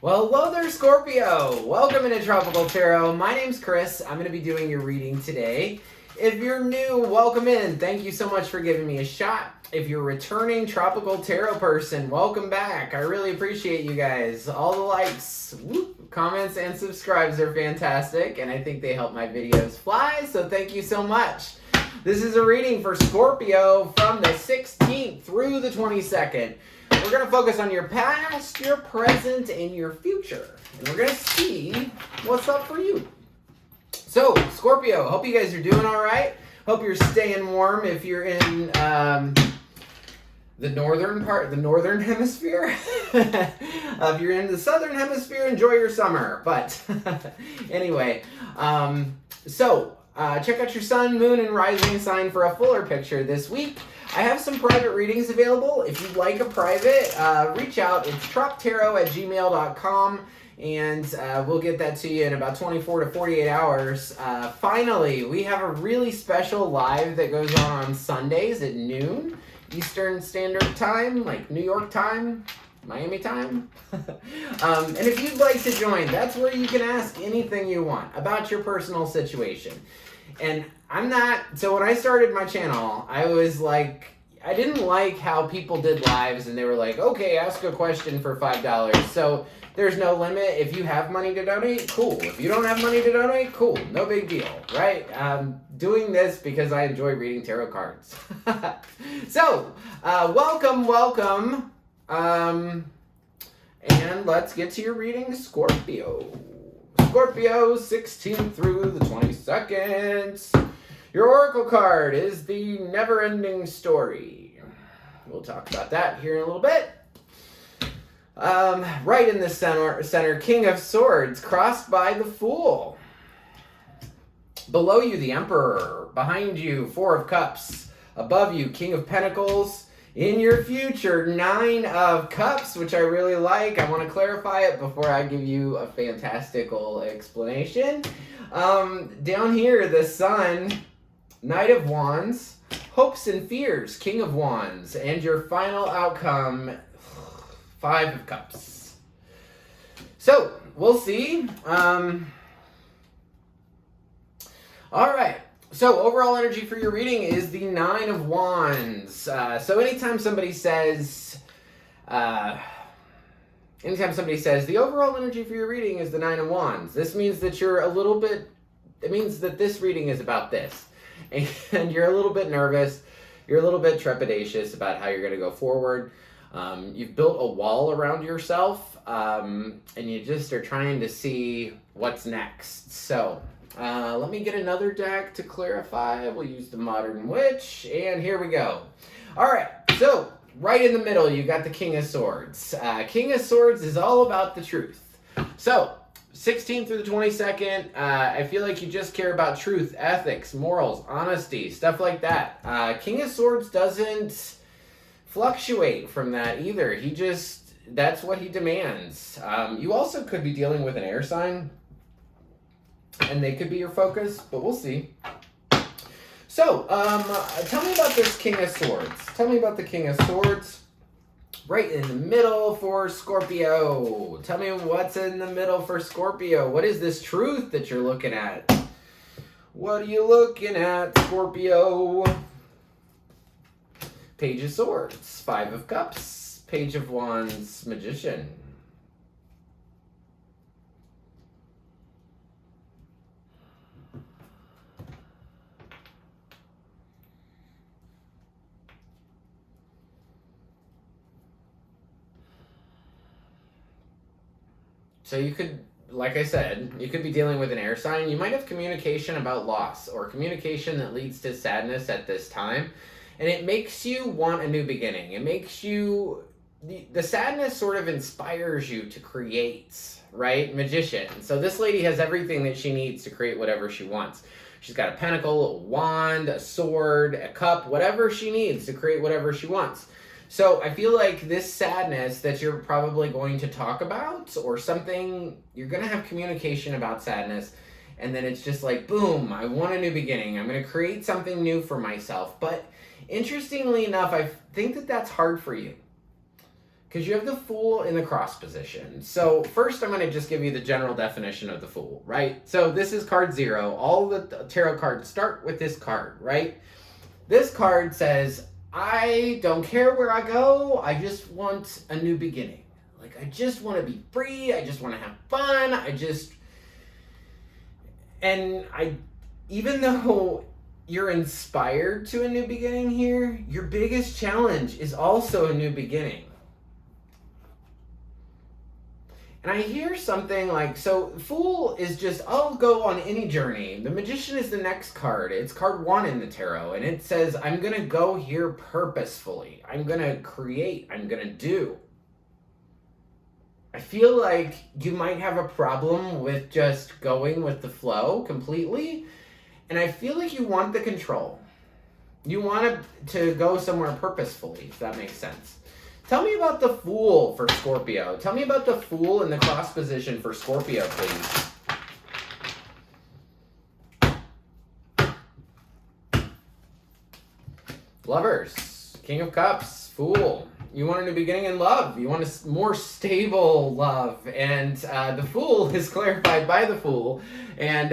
Well, hello there, Scorpio. Welcome into Tropical Tarot. My name's Chris. I'm going to be doing your reading today. If you're new, welcome in. Thank you so much for giving me a shot. If you're a returning Tropical Tarot person, welcome back. I really appreciate you guys. All the likes, comments, and subscribes are fantastic, and I think they help my videos fly, so thank you so much. This is a reading for Scorpio from the 16th through the 22nd. We're going to focus on your past, your present, and your future. And we're going to see what's up for you. So, Scorpio, hope you guys are doing all right. Hope you're staying warm if you're in the northern hemisphere. If you're in the southern hemisphere, enjoy your summer. But anyway, check out your sun, moon, and rising sign for a fuller picture this week. I have some private readings available. If you'd like a private, reach out. It's TropTarot@gmail.com, and we'll get that to you in about 24 to 48 hours. Finally, we have a really special live that goes on Sundays at noon Eastern Standard Time, like New York time, Miami time. And if you'd like to join, that's where you can ask anything you want about your personal situation. And so when I started my channel, I was like, I didn't like how people did lives and they were like, okay, ask a question for $5. So there's no limit. If you have money to donate, cool. If you don't have money to donate, cool. No big deal, right? I'm doing this because I enjoy reading tarot cards. So, welcome. And let's get to your reading, Scorpio. Scorpio, 16th through the 22nd. Your oracle card is the never-ending story. We'll talk about that here in a little bit. Right in the center, King of Swords, crossed by the Fool. Below you, the Emperor. Behind you, Four of Cups. Above you, King of Pentacles. In your future, Nine of Cups, which I really like. I want to clarify it before I give you a fantastical explanation. Down here, the Sun, Knight of Wands, Hopes and Fears, King of Wands, and your final outcome, Five of Cups. So, we'll see. All right. So, overall energy for your reading is the Nine of Wands. So anytime somebody says, the overall energy for your reading is the Nine of Wands, this means that it means that this reading is about this. And you're a little bit nervous, you're a little bit trepidatious about how you're going to go forward. You've built a wall around yourself, and you just are trying to see what's next. So, let me get another deck to clarify. We'll use the Modern Witch, and here we go. All right, so right in the middle, you got the King of Swords. King of Swords is all about the truth. So, 16th through the 22nd, I feel like you just care about truth, ethics, morals, honesty, stuff like that. King of Swords doesn't fluctuate from that either. That's what he demands. You also could be dealing with an air sign, and they could be your focus, but we'll see. So, tell me about this King of Swords. Tell me about the King of Swords. Right in the middle for Scorpio. Tell me what's in the middle for Scorpio. What is this truth that you're looking at? What are you looking at, Scorpio? Page of Swords, Five of Cups, Page of Wands, Magician. So you could, like I said, you could be dealing with an air sign. You might have communication about loss or communication that leads to sadness at this time. And it makes you want a new beginning. It makes you, the sadness sort of inspires you to create, right? Magician. So this lady has everything that she needs to create whatever she wants. She's got a pentacle, a wand, a sword, a cup, whatever she needs to create whatever she wants. So I feel like this sadness that you're probably going to talk about, or something, you're going to have communication about sadness, and then it's just like, boom, I want a new beginning. I'm going to create something new for myself. But interestingly enough, I think that that's hard for you. because you have the Fool in the cross position. So first I'm going to just give you the general definition of the Fool, right? So this is card 0. All the tarot cards start with this card, right? This card says, I don't care where I go, I just want a new beginning. Like, I just want to be free, I just want to have fun, even though you're inspired to a new beginning here, your biggest challenge is also a new beginning. And I hear something like, so Fool is just, I'll go on any journey. The Magician is the next card. It's card 1 in the tarot. And it says, I'm going to go here purposefully. I'm going to create. I'm going to do. I feel like you might have a problem with just going with the flow completely. And I feel like you want the control. You want to go somewhere purposefully, if that makes sense. Tell me about the Fool for Scorpio. Tell me about the Fool in the cross position for Scorpio, please. Lovers, King of Cups, Fool. You want a new beginning in love. You want a more stable love. And the Fool is clarified by the Fool. And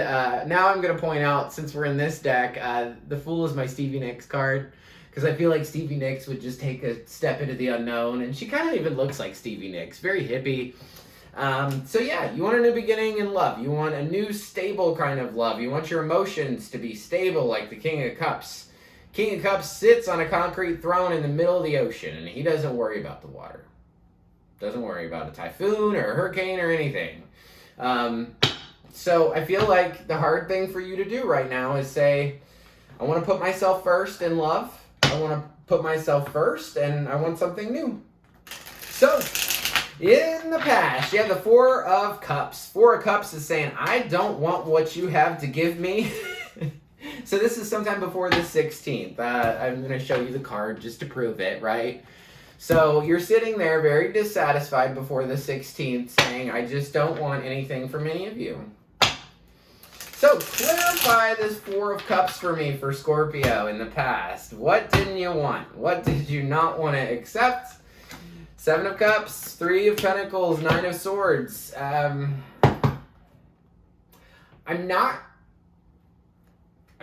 now I'm going to point out, since we're in this deck, the Fool is my Stevie Nicks card. Because I feel like Stevie Nicks would just take a step into the unknown. And she kind of even looks like Stevie Nicks. Very hippie. So yeah, you want a new beginning in love. You want a new stable kind of love. You want your emotions to be stable like the King of Cups. King of Cups sits on a concrete throne in the middle of the ocean. And he doesn't worry about the water. Doesn't worry about a typhoon or a hurricane or anything. So I feel like the hard thing for you to do right now is say, I want to put myself first in love. I want to put myself first, and I want something new. So, in the past, you have the 4 of Cups. 4 of Cups is saying, I don't want what you have to give me. So this is sometime before the 16th. I'm going to show you the card just to prove it, right? So you're sitting there very dissatisfied before the 16th saying, I just don't want anything from any of you. So clarify this 4 of Cups for me for Scorpio in the past. What didn't you want? What did you not want to accept? 7 of Cups, 3 of Pentacles, 9 of Swords. I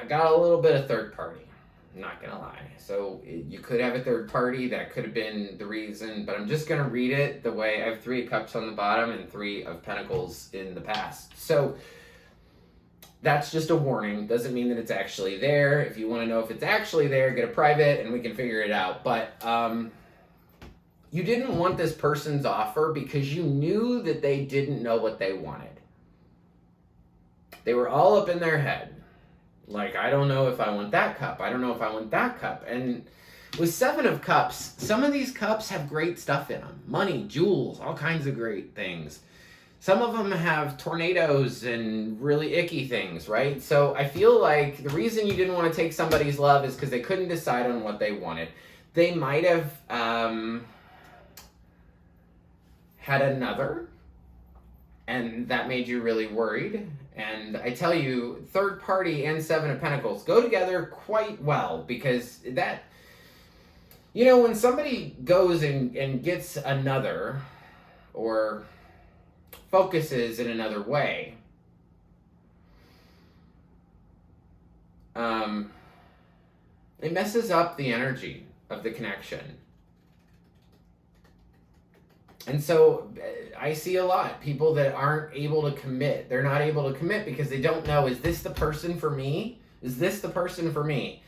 got a little bit of third party. I'm not going to lie. So you could have a third party. That could have been the reason. But I'm just going to read it the way I have 3 of Cups on the bottom and 3 of Pentacles in the past. So that's just a warning. Doesn't mean that it's actually there. If you want to know if it's actually there, get a private and we can figure it out. But you didn't want this person's offer because you knew that they didn't know what they wanted. They were all up in their head. Like, I don't know if I want that cup. I don't know if I want that cup. And with 7 of Cups, some of these cups have great stuff in them. Money, jewels, all kinds of great things. Some of them have tornadoes and really icky things, right? So I feel like the reason you didn't want to take somebody's love is because they couldn't decide on what they wanted. They might have had another, and that made you really worried. And I tell you, third party and 7 of Pentacles go together quite well, because that, you know, when somebody goes and gets another or focuses in another way, it messes up the energy of the connection. And so I see a lot people that aren't able to commit. They're not able to commit because they don't know, is this the person for me? Is this the person for me?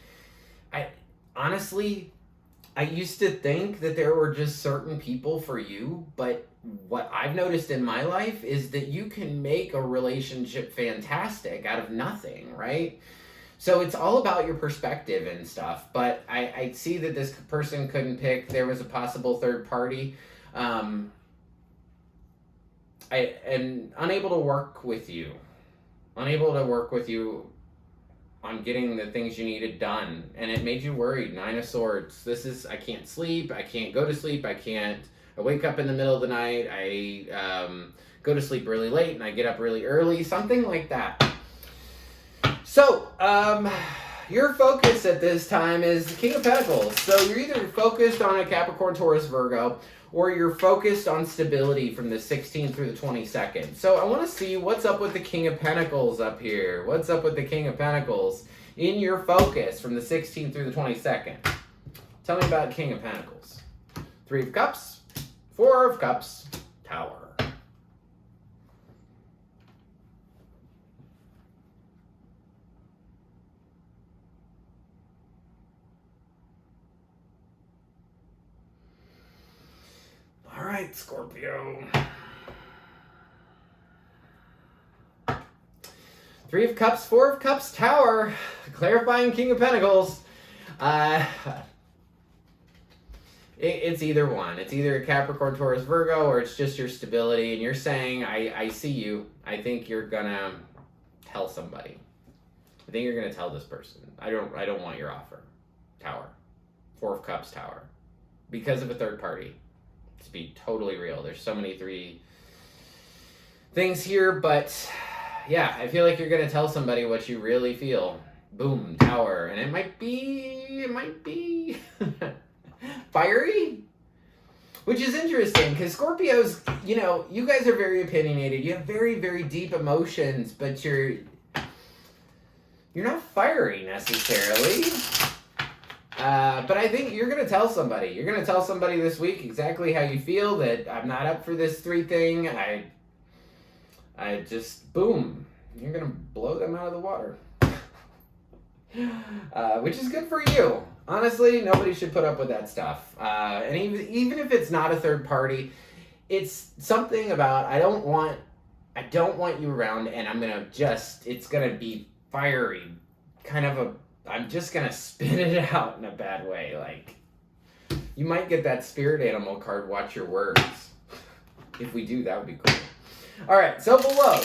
Honestly, I used to think that there were just certain people for you, but what I've noticed in my life is that you can make a relationship fantastic out of nothing, right? So it's all about your perspective and stuff, but I see that this person couldn't pick. There was a possible third party. I am unable to work with you. Unable to work with you on getting the things you needed done. And it made you worried. 9 of Swords. This is, I can't sleep. I can't go to sleep. I wake up in the middle of the night. I go to sleep really late and I get up really early. Something like that. So, Your focus at this time is the King of Pentacles. So you're either focused on a Capricorn, Taurus, Virgo, or you're focused on stability from the 16th through the 22nd. So I want to see what's up with the King of Pentacles up here. What's up with the King of Pentacles in your focus from the 16th through the 22nd? Tell me about King of Pentacles. 3 of Cups, 4 of Cups, Tower. All right, Scorpio. 3 of Cups, 4 of Cups, Tower. Clarifying King of Pentacles. It's either one. It's either a Capricorn, Taurus, Virgo, or it's just your stability. And you're saying, I see you. I think you're gonna tell somebody. I think you're gonna tell this person. I don't want your offer. Tower. 4 of Cups, Tower. Because of a third party. To be totally real. There's so many 3 things here, but yeah, I feel like you're gonna tell somebody what you really feel. Boom, Tower. And it might be fiery, which is interesting because Scorpios, you know, you guys are very opinionated. You have very, very deep emotions, but you're not fiery necessarily. But I think you're going to tell somebody. You're going to tell somebody this week exactly how you feel, that I'm not up for this 3 thing. I just, boom, you're going to blow them out of the water. Which is good for you. Honestly, nobody should put up with that stuff. And even if it's not a third party, it's something about, I don't want you around, and it's going to be fiery. I'm just going to spit it out in a bad way. Like, you might get that spirit animal card, watch your words. If we do, that would be cool. All right, so below,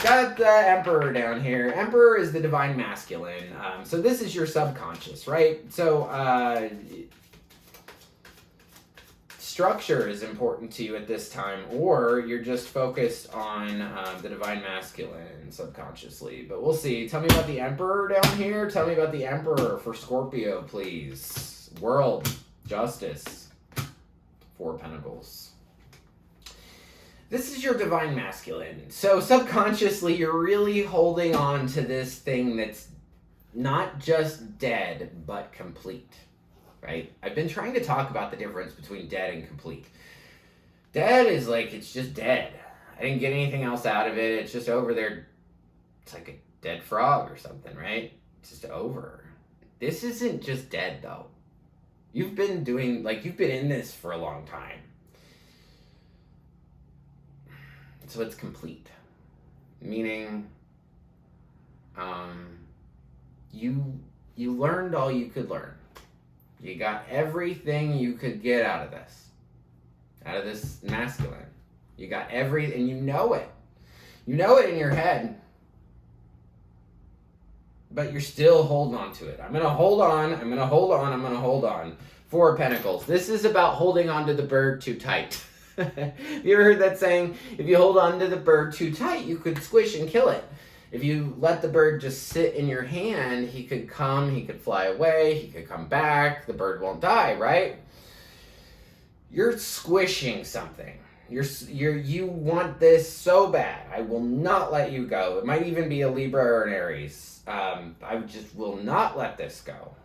got the Emperor down here. Emperor is the divine masculine. So this is your subconscious, right? So structure is important to you at this time, or you're just focused on the divine masculine subconsciously. But we'll see. Tell me about the Emperor down here. Tell me about the Emperor for Scorpio, please. World, justice, 4 Pentacles. This is your divine masculine. So subconsciously, you're really holding on to this thing that's not just dead, but complete, right? I've been trying to talk about the difference between dead and complete. Dead is like, it's just dead. I didn't get anything else out of it. It's just over there. It's like a dead frog or something, right? It's just over. This isn't just dead, though. You've been in this for a long time. So it's complete, meaning you learned all you could learn. You got everything you could get out of this masculine. You got and you know it. You know it in your head, but you're still holding on to it. I'm going to hold on. 4 Pentacles. This is about holding on to the bird too tight. Have you ever heard that saying? If you hold on to the bird too tight, you could squish and kill it. If you let the bird just sit in your hand, he could fly away, he could come back, the bird won't die, right? You're squishing something. You want this so bad. I will not let you go. It might even be a Libra or an Aries. I just will not let this go.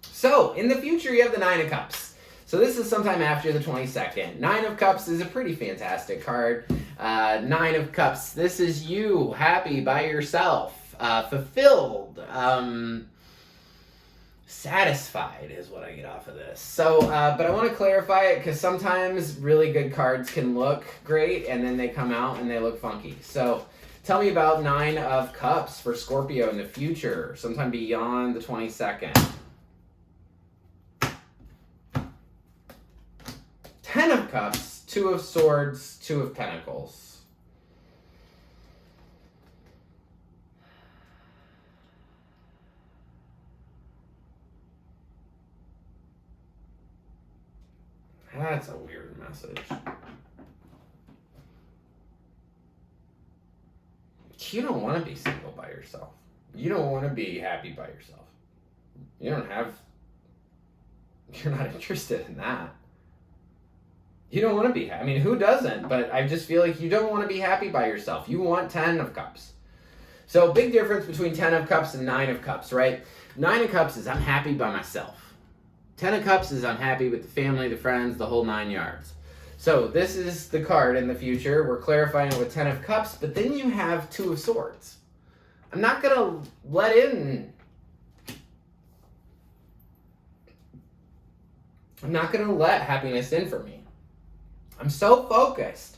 So, in the future, you have the 9 of Cups. So this is sometime after the 22nd. 9 of Cups is a pretty fantastic card. 9 of Cups, this is you, happy by yourself, fulfilled, satisfied is what I get off of this. So, but I want to clarify it because sometimes really good cards can look great and then they come out and they look funky. So tell me about 9 of Cups for Scorpio in the future, sometime beyond the 22nd. 10 of Cups, 2 of Swords, 2 of Pentacles. That's a weird message. You don't want to be single by yourself. You don't want to be happy by yourself. You're not interested in that. You don't want to be happy. I mean, who doesn't? But I just feel like you don't want to be happy by yourself. You want 10 of Cups. So big difference between 10 of Cups and 9 of Cups, right? 9 of Cups is I'm happy by myself. 10 of Cups is I'm happy with the family, the friends, the whole 9 yards. So this is the card in the future. We're clarifying it with 10 of Cups, but then you have 2 of Swords. I'm not going to let happiness in for me. I'm so focused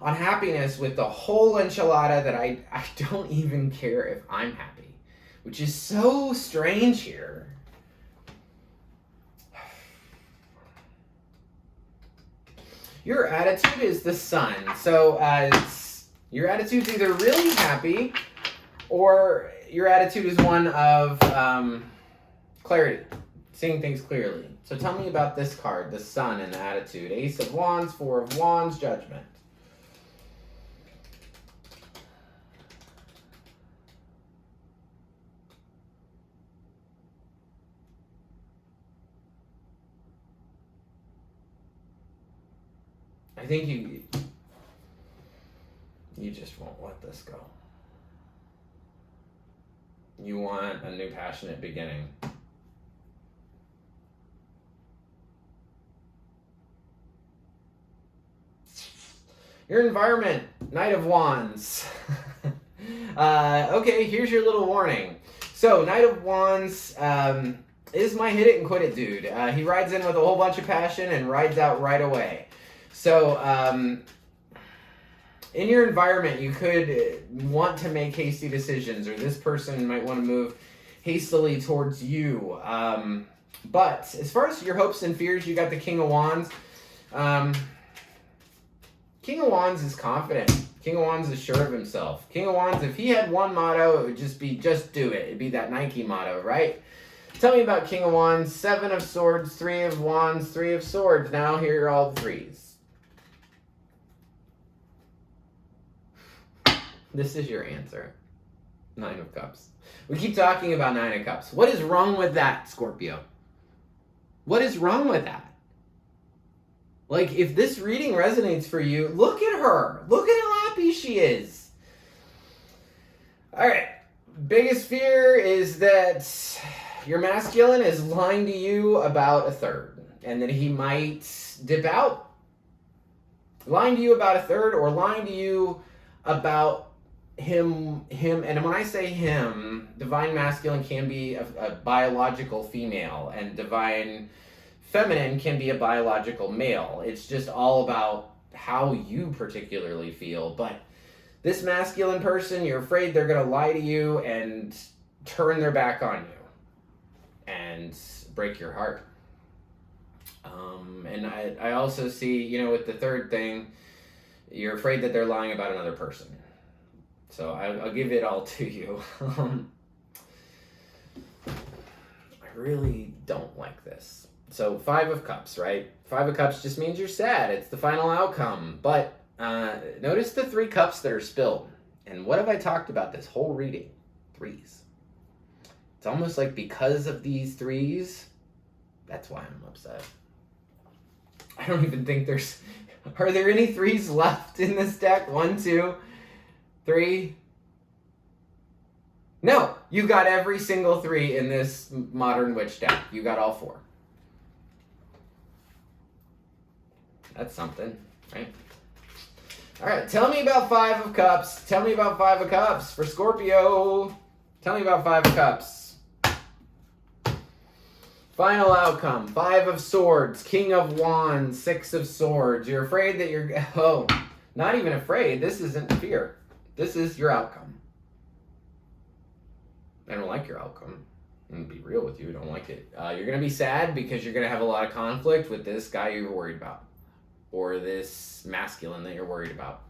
on happiness with the whole enchilada that I don't even care if I'm happy, which is so strange here. Your attitude is the Sun. So your attitude's either really happy or your attitude is one of clarity, seeing things clearly. So tell me about this card, the Sun and the attitude. Ace of Wands, 4 of Wands, Judgment. I think you just won't let this go. You want a new passionate beginning. Your environment, Knight of Wands. Okay, here's your little warning. So, Knight of Wands is my hit it and quit it dude. He rides in with a whole bunch of passion and rides out right away. So, in your environment, you could want to make hasty decisions, or this person might want to move hastily towards you. But as far as your hopes and fears, you got the King of Wands. King of Wands is confident. King of Wands is sure of himself. King of Wands, if he had one motto, it would just be, just do it. It'd be that Nike motto, right? Tell me about King of Wands. 7 of Swords, 3 of Wands, 3 of Swords. Now here are all the 3s. This is your answer. 9 of Cups. We keep talking about 9 of Cups. What is wrong with that, Scorpio? What is wrong with that? Like, if this reading resonates for you, look at her. Look at how happy she is. All right. Biggest fear is that your masculine is lying to you about a third, and that he might dip out. Lying to you about a third, or lying to you about him, and when I say him, divine masculine can be a biological female, and divine feminine can be a biological male. It's just all about how you particularly feel. But this masculine person, you're afraid they're going to lie to you and turn their back on you and break your heart. And I also see, with the third thing, you're afraid that they're lying about another person. So I'll give it all to you. I really don't like this. So 5 of Cups, right? 5 of Cups just means you're sad. It's the final outcome. But notice the 3 cups that are spilled. And what have I talked about this whole reading? 3s. It's almost like because of these 3s, that's why I'm upset. I don't even think there's... Are there any 3s left in this deck? 1, 2, 3? No, you got every single 3 in this Modern Witch deck. You got all 4. That's something, right? All right, tell me about 5 of Cups. Tell me about 5 of Cups for Scorpio. Tell me about 5 of Cups. Final outcome, 5 of Swords, King of Wands, 6 of Swords. You're afraid that you're... Oh, not even afraid. This isn't fear. This is your outcome. I don't like your outcome. I'm going to be real with you. I don't like it. You're going to be sad because you're going to have a lot of conflict with this guy you're worried about. Or this masculine that you're worried about.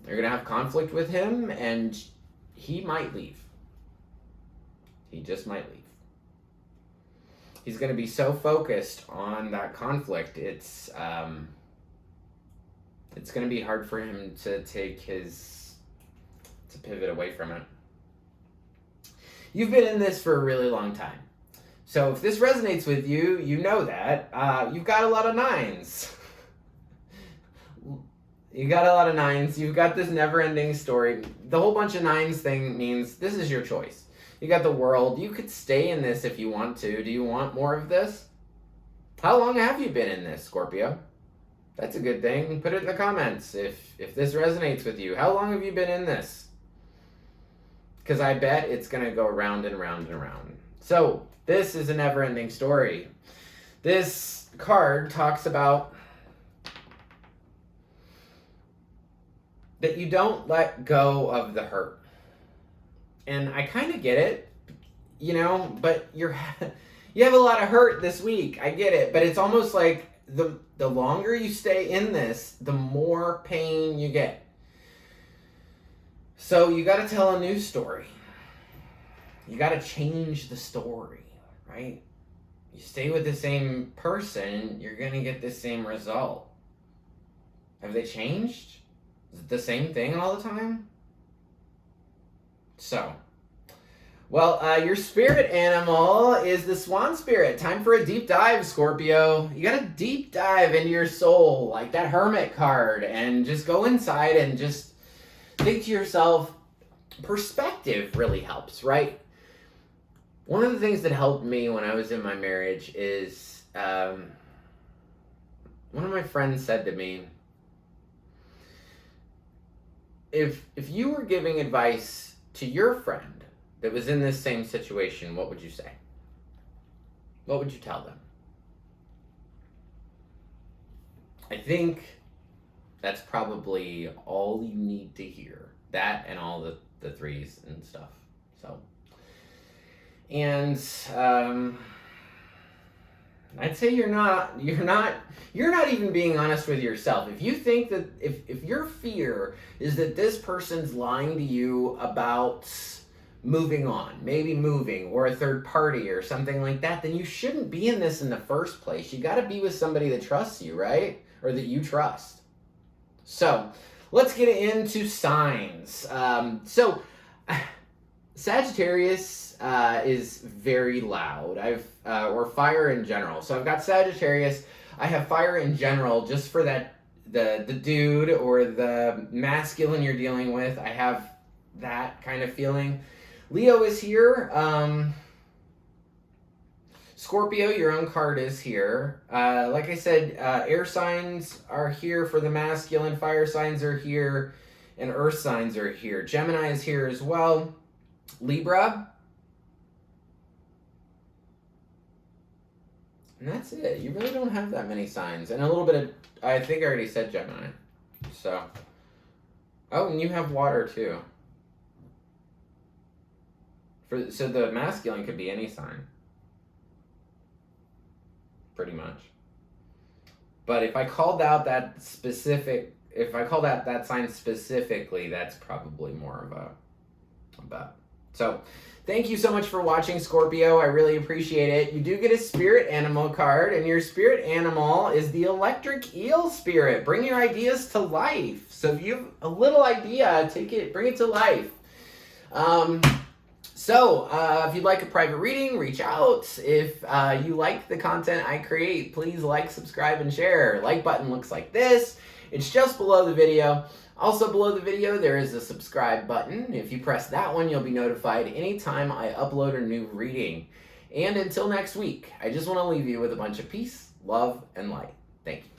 You're going to have conflict with him, and he might leave. He just might leave. He's going to be so focused on that conflict, it's going to be hard for him to pivot away from it. You've been in this for a really long time. So if this resonates with you, you know that. You've got a lot of nines. You got a lot of nines. You've got this never-ending story. The whole bunch of nines thing means this is your choice. You got the World. You could stay in this if you want to. Do you want more of this? How long have you been in this, Scorpio? That's a good thing. Put it in the comments if this resonates with you. How long have you been in this? Because I bet it's going to go round and round and round. So this is a never-ending story. This card talks about that you don't let go of the hurt. And I kind of get it, you know, but you have a lot of hurt this week. I get it, but it's almost like the longer you stay in this, the more pain you get. So you got to tell a new story. You got to change the story, right? You stay with the same person, you're going to get the same result. Have they changed? Is it the same thing all the time? So, well, your spirit animal is the swan spirit. Time for a deep dive, Scorpio. You got to deep dive into your soul, like that hermit card, and just go inside and just think to yourself. Perspective really helps, right? One of the things that helped me when I was in my marriage is one of my friends said to me, if you were giving advice to your friend that was in this same situation, what would you say? What would you tell them? I think that's probably all you need to hear. That and all the threes and stuff. So, and I'd say you're not even being honest with yourself. If you think that if your fear is that this person's lying to you about moving on, maybe moving or a third party or something like that, then you shouldn't be in this in the first place. You got to be with somebody that trusts you, right? Or that you trust. So, let's get into signs. Sagittarius is very loud. Or fire in general. So I've got Sagittarius. I have fire in general just for that the dude or the masculine you're dealing with. I have that kind of feeling. Leo is here. Scorpio, your own card is here. Like I said, air signs are here for the masculine. Fire signs are here. And earth signs are here. Gemini is here as well. Libra. And that's it. You really don't have that many signs. And a little bit of, I think I already said Gemini. So. Oh, and you have water too. So the masculine could be any sign. Pretty much. But if I called out that specific, if I called out that sign specifically, that's probably more of a bet. So, thank you so much for watching, Scorpio. I really appreciate it. You do get a spirit animal card, and your spirit animal is the electric eel spirit. Bring your ideas to life. So if you have a little idea, take it, bring it to life. If you'd like a private reading, reach out. If you like the content I create, please like, subscribe, and share. Like button looks like this. It's just below the video. Also below the video, there is a subscribe button. If you press that one, you'll be notified anytime I upload a new reading. And until next week, I just want to leave you with a bunch of peace, love, and light. Thank you.